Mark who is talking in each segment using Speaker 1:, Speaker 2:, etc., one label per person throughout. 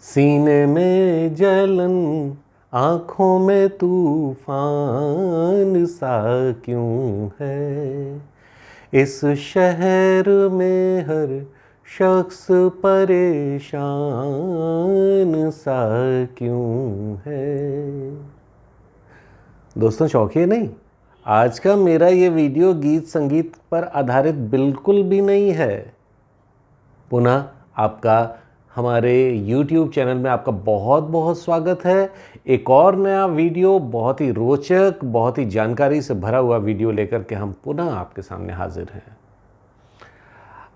Speaker 1: सीने में जलन, आँखों में तूफान सा क्यों है। इस शहर में हर शख्स परेशान सा क्यों है। दोस्तों, शौकिए नहीं, आज का मेरा ये वीडियो गीत संगीत पर आधारित बिल्कुल भी नहीं है। पुनः आपका हमारे YouTube चैनल में आपका बहुत बहुत स्वागत है। एक और नया वीडियो, बहुत ही रोचक, बहुत ही जानकारी से भरा हुआ वीडियो लेकर के हम पुनः आपके सामने हाजिर हैं।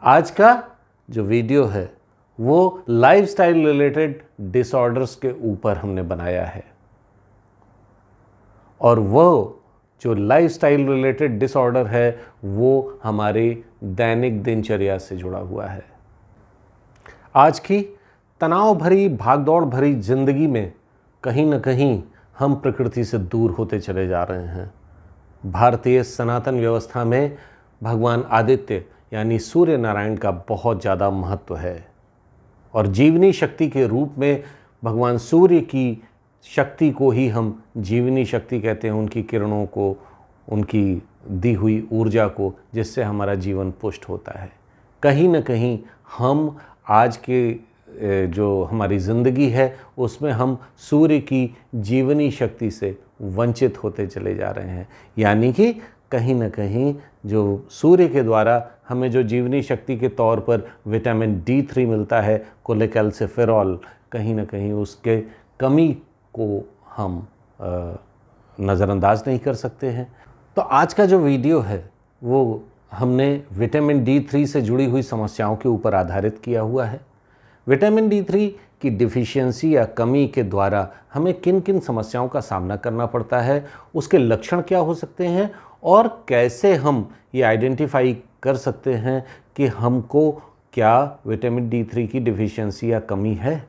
Speaker 1: आज का जो वीडियो है वो लाइफस्टाइल रिलेटेड डिसऑर्डर्स के ऊपर हमने बनाया है, और वो जो लाइफस्टाइल रिलेटेड डिसऑर्डर है वो हमारी दैनिक दिनचर्या से जुड़ा हुआ है। आज की तनाव भरी, भागदौड़ भरी जिंदगी में कहीं न कहीं हम प्रकृति से दूर होते चले जा रहे हैं। भारतीय सनातन व्यवस्था में भगवान आदित्य यानी सूर्य नारायण का बहुत ज़्यादा महत्व है, और जीवनी शक्ति के रूप में भगवान सूर्य की शक्ति को ही हम जीवनी शक्ति कहते हैं, उनकी किरणों को, उनकी दी हुई ऊर्जा को, जिससे हमारा जीवन पुष्ट होता है। कहीं न कहीं हम आज के जो हमारी ज़िंदगी है उसमें हम सूर्य की जीवनी शक्ति से वंचित होते चले जा रहे हैं। यानी कि कहीं न कहीं जो सूर्य के द्वारा हमें जो जीवनी शक्ति के तौर पर विटामिन D3 मिलता है, कोलेकैल्सिफेरॉल, कहीं न कहीं उसके कमी को हम नज़रअंदाज नहीं कर सकते हैं। तो आज का जो वीडियो है वो हमने विटामिन D3 से जुड़ी हुई समस्याओं के ऊपर आधारित किया हुआ है। विटामिन D3 की डिफिशियंसी या कमी के द्वारा हमें किन किन समस्याओं का सामना करना पड़ता है, उसके लक्षण क्या हो सकते हैं, और कैसे हम ये आइडेंटिफाई कर सकते हैं कि हमको क्या विटामिन D3 की डिफिशियंसी या कमी है।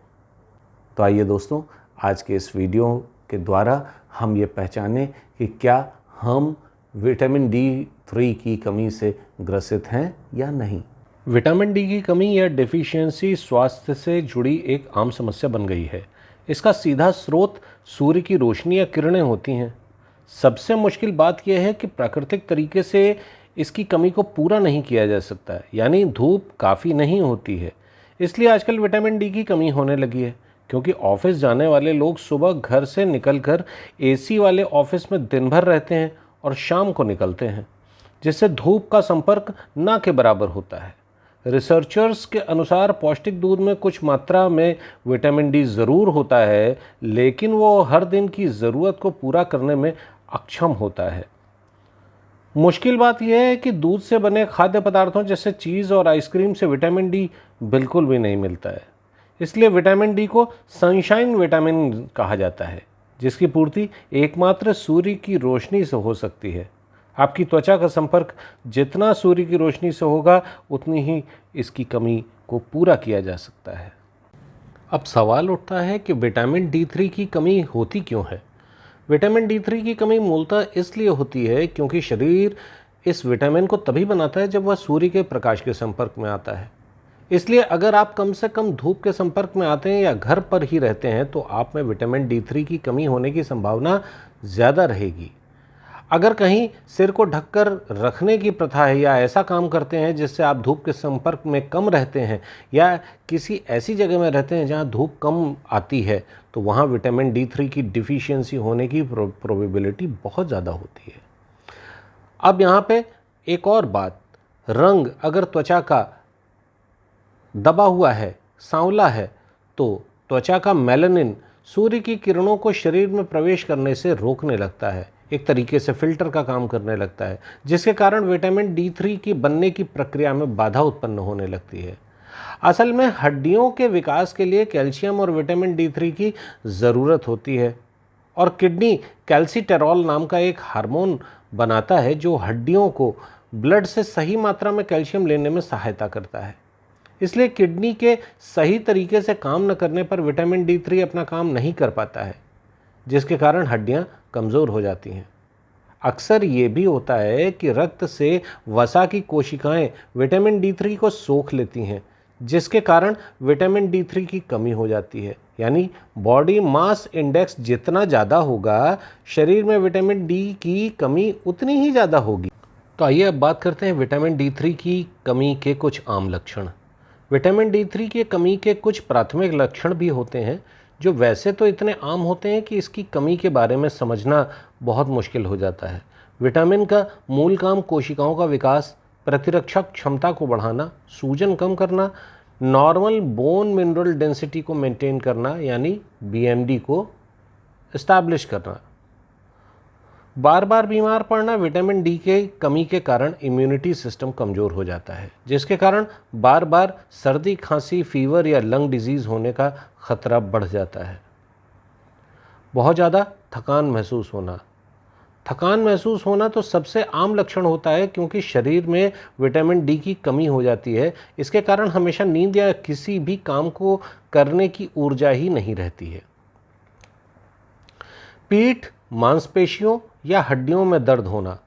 Speaker 1: तो आइए दोस्तों, आज के इस वीडियो के द्वारा हम ये पहचानें कि क्या हम विटामिन D3 की कमी से ग्रसित हैं या नहीं। विटामिन डी की कमी या डेफिशिएंसी स्वास्थ्य से जुड़ी एक आम समस्या बन गई है। इसका सीधा स्रोत सूर्य की रोशनी या किरणें होती हैं। सबसे मुश्किल बात यह है कि प्राकृतिक तरीके से इसकी कमी को पूरा नहीं किया जा सकता है, यानी धूप काफ़ी नहीं होती है। इसलिए आजकल विटामिन डी की कमी होने लगी है, क्योंकि ऑफिस जाने वाले लोग सुबह घर से निकलकर AC वाले ऑफिस में दिन भर रहते हैं और शाम को निकलते हैं, जिससे धूप का संपर्क ना के बराबर होता है। रिसर्चर्स के अनुसार पौष्टिक दूध में कुछ मात्रा में विटामिन डी ज़रूर होता है, लेकिन वो हर दिन की ज़रूरत को पूरा करने में अक्षम होता है। मुश्किल बात यह है कि दूध से बने खाद्य पदार्थों जैसे चीज़ और आइसक्रीम से विटामिन डी बिल्कुल भी नहीं मिलता है। इसलिए विटामिन डी को सनशाइन विटामिन कहा जाता है, जिसकी पूर्ति एकमात्र सूर्य की रोशनी से हो सकती है। आपकी त्वचा का संपर्क जितना सूर्य की रोशनी से होगा, उतनी ही इसकी कमी को पूरा किया जा सकता है। अब सवाल उठता है कि विटामिन D3 की कमी होती क्यों है। विटामिन D3 की कमी मूलतः इसलिए होती है क्योंकि शरीर इस विटामिन को तभी बनाता है जब वह सूर्य के प्रकाश के संपर्क में आता है। इसलिए अगर आप कम से कम धूप के संपर्क में आते हैं या घर पर ही रहते हैं तो आप में विटामिन D3 की कमी होने की संभावना ज़्यादा रहेगी। अगर कहीं सिर को ढककर रखने की प्रथा है, या ऐसा काम करते हैं जिससे आप धूप के संपर्क में कम रहते हैं, या किसी ऐसी जगह में रहते हैं जहां धूप कम आती है, तो वहां विटामिन D3 की डिफिशियंसी होने की प्रोबेबिलिटी बहुत ज़्यादा होती है। अब यहाँ पे एक और बात, रंग अगर त्वचा का दबा हुआ है, सांवला है, तो त्वचा का मेलानिन सूर्य की किरणों को शरीर में प्रवेश करने से रोकने लगता है, एक तरीके से फिल्टर का काम करने लगता है, जिसके कारण विटामिन D3 की बनने की प्रक्रिया में बाधा उत्पन्न होने लगती है। असल में हड्डियों के विकास के लिए कैल्शियम और विटामिन D3 की ज़रूरत होती है, और किडनी कैल्सिटेरॉल नाम का एक हार्मोन बनाता है जो हड्डियों को ब्लड से सही मात्रा में कैल्शियम लेने में सहायता करता है। इसलिए किडनी के सही तरीके से काम न करने पर विटामिन D3 अपना काम नहीं कर पाता है, जिसके कारण हड्डियां कमज़ोर हो जाती हैं। अक्सर ये भी होता है कि रक्त से वसा की कोशिकाएं विटामिन D3 को सोख लेती हैं, जिसके कारण विटामिन D3 की कमी हो जाती है। यानी बॉडी मास इंडेक्स जितना ज़्यादा होगा, शरीर में विटामिन डी की कमी उतनी ही ज़्यादा होगी। तो आइए अब बात करते हैं विटामिन D3 की कमी के कुछ आम लक्षण। विटामिन D3 की कमी के कुछ प्राथमिक लक्षण भी होते हैं जो वैसे तो इतने आम होते हैं कि इसकी कमी के बारे में समझना बहुत मुश्किल हो जाता है। विटामिन का मूल काम कोशिकाओं का विकास, प्रतिरक्षक क्षमता को बढ़ाना, सूजन कम करना, नॉर्मल बोन मिनरल डेंसिटी को मेंटेन करना यानी BMD को इस्टेब्लिश करना। बार बार बीमार पड़ना, विटामिन डी के कमी के कारण इम्यूनिटी सिस्टम कमज़ोर हो जाता है, जिसके कारण बार बार सर्दी, खांसी, फीवर या लंग डिजीज़ होने का खतरा बढ़ जाता है। बहुत ज़्यादा थकान महसूस होना तो सबसे आम लक्षण होता है, क्योंकि शरीर में विटामिन डी की कमी हो जाती है। इसके कारण हमेशा नींद या किसी भी काम को करने की ऊर्जा ही नहीं रहती है। पीठ, मांसपेशियों या हड्डियों में दर्द होना।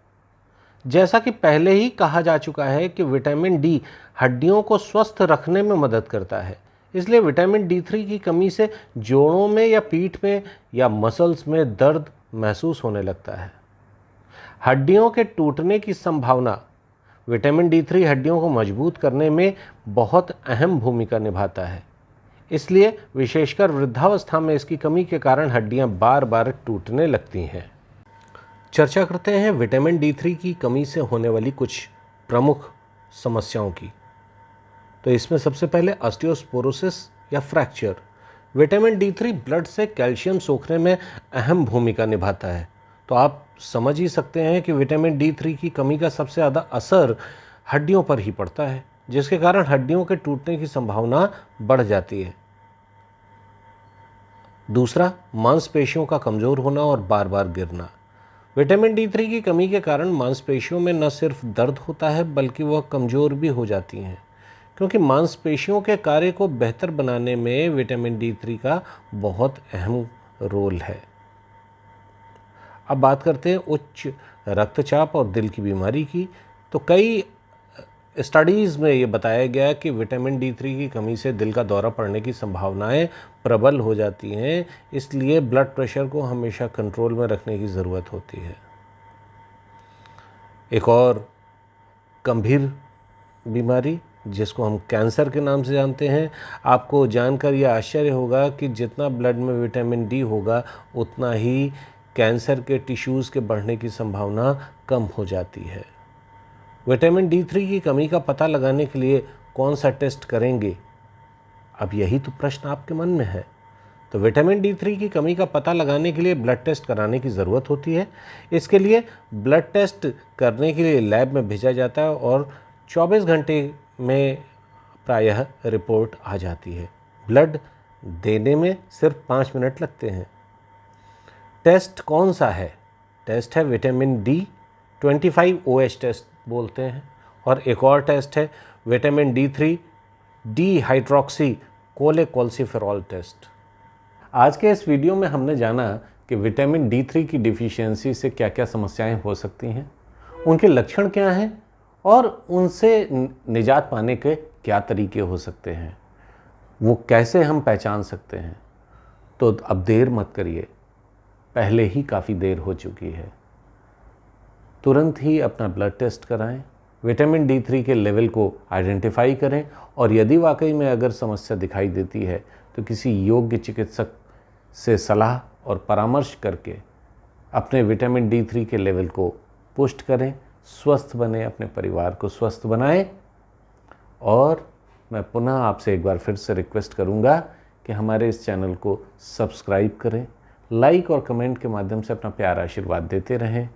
Speaker 1: जैसा कि पहले ही कहा जा चुका है कि विटामिन डी हड्डियों को स्वस्थ रखने में मदद करता है, इसलिए विटामिन D3 की कमी से जोड़ों में या पीठ में या मसल्स में दर्द महसूस होने लगता है। हड्डियों के टूटने की संभावना। विटामिन D3 हड्डियों को मजबूत करने में बहुत अहम भूमिका निभाता है, इसलिए विशेषकर वृद्धावस्था में इसकी कमी के कारण हड्डियां बार बार टूटने लगती हैं। चर्चा करते हैं विटामिन D3 की कमी से होने वाली कुछ प्रमुख समस्याओं की। तो इसमें सबसे ऑस्टियोस्पोरोसिस या फ्रैक्चर। विटामिन D3 ब्लड से कैल्शियम सोखने में अहम भूमिका निभाता है, तो आप समझ ही सकते हैं कि विटामिन D3 की कमी का सबसे ज़्यादा असर हड्डियों पर ही पड़ता है, जिसके कारण हड्डियों के टूटने की संभावना बढ़ जाती है। दूसरा, मांसपेशियों का कमज़ोर होना और बार बार गिरना। विटामिन D3 की कमी के कारण मांसपेशियों में न सिर्फ दर्द होता है बल्कि वह कमज़ोर भी हो जाती हैं, क्योंकि मांसपेशियों के कार्य को बेहतर बनाने में विटामिन D3 का बहुत अहम रोल है। अब बात करते हैं उच्च रक्तचाप और दिल की बीमारी की। तो कई स्टडीज़ में ये बताया गया कि विटामिन D3 की कमी से दिल का दौरा पड़ने की संभावनाएं प्रबल हो जाती हैं, इसलिए ब्लड प्रेशर को हमेशा कंट्रोल में रखने की ज़रूरत होती है। एक और गंभीर बीमारी जिसको हम कैंसर के नाम से जानते हैं। आपको जानकर यह आश्चर्य होगा कि जितना ब्लड में विटामिन डी होगा उतना ही कैंसर के टिश्यूज़ के बढ़ने की संभावना कम हो जाती है। विटामिन D3 की कमी का पता लगाने के लिए कौन सा टेस्ट करेंगे, अब यही तो प्रश्न आपके मन में है। तो विटामिन D3 की कमी का पता लगाने के लिए ब्लड टेस्ट कराने की ज़रूरत होती है। इसके लिए ब्लड टेस्ट करने के लिए लैब में भेजा जाता है और 24 घंटे में प्रायः रिपोर्ट आ जाती है। ब्लड देने में सिर्फ 5 मिनट लगते हैं। टेस्ट कौन सा है? टेस्ट है विटामिन D25OH टेस्ट बोलते हैं, और एक और टेस्ट है विटामिन D3 डिहाइड्रोक्सी कोलेकोल्सिफेरॉल टेस्ट। आज के इस वीडियो में हमने जाना कि विटामिन D3 की डिफिशियंसी से क्या क्या समस्याएं हो सकती हैं, उनके लक्षण क्या हैं और उनसे निजात पाने के क्या तरीके हो सकते हैं, वो कैसे हम पहचान सकते हैं। तो अब देर मत करिए, पहले ही काफ़ी देर हो चुकी है। तुरंत ही अपना ब्लड टेस्ट कराएं, विटामिन D3 के लेवल को आइडेंटिफाई करें और यदि वाकई में अगर समस्या दिखाई देती है तो किसी योग्य चिकित्सक से सलाह और परामर्श करके अपने विटामिन D3 के लेवल को पुष्ट करें, स्वस्थ बने, अपने परिवार को स्वस्थ बनाएं। और मैं पुनः आपसे एक बार फिर से रिक्वेस्ट करूंगा कि हमारे इस चैनल को सब्सक्राइब करें, लाइक और कमेंट के माध्यम से अपना प्यार आशीर्वाद देते रहें।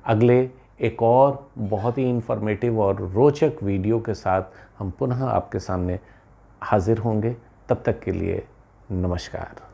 Speaker 1: अगले एक और बहुत ही इन्फॉर्मेटिव और रोचक वीडियो के साथ हम पुनः आपके सामने हाजिर होंगे। तब तक के लिए नमस्कार।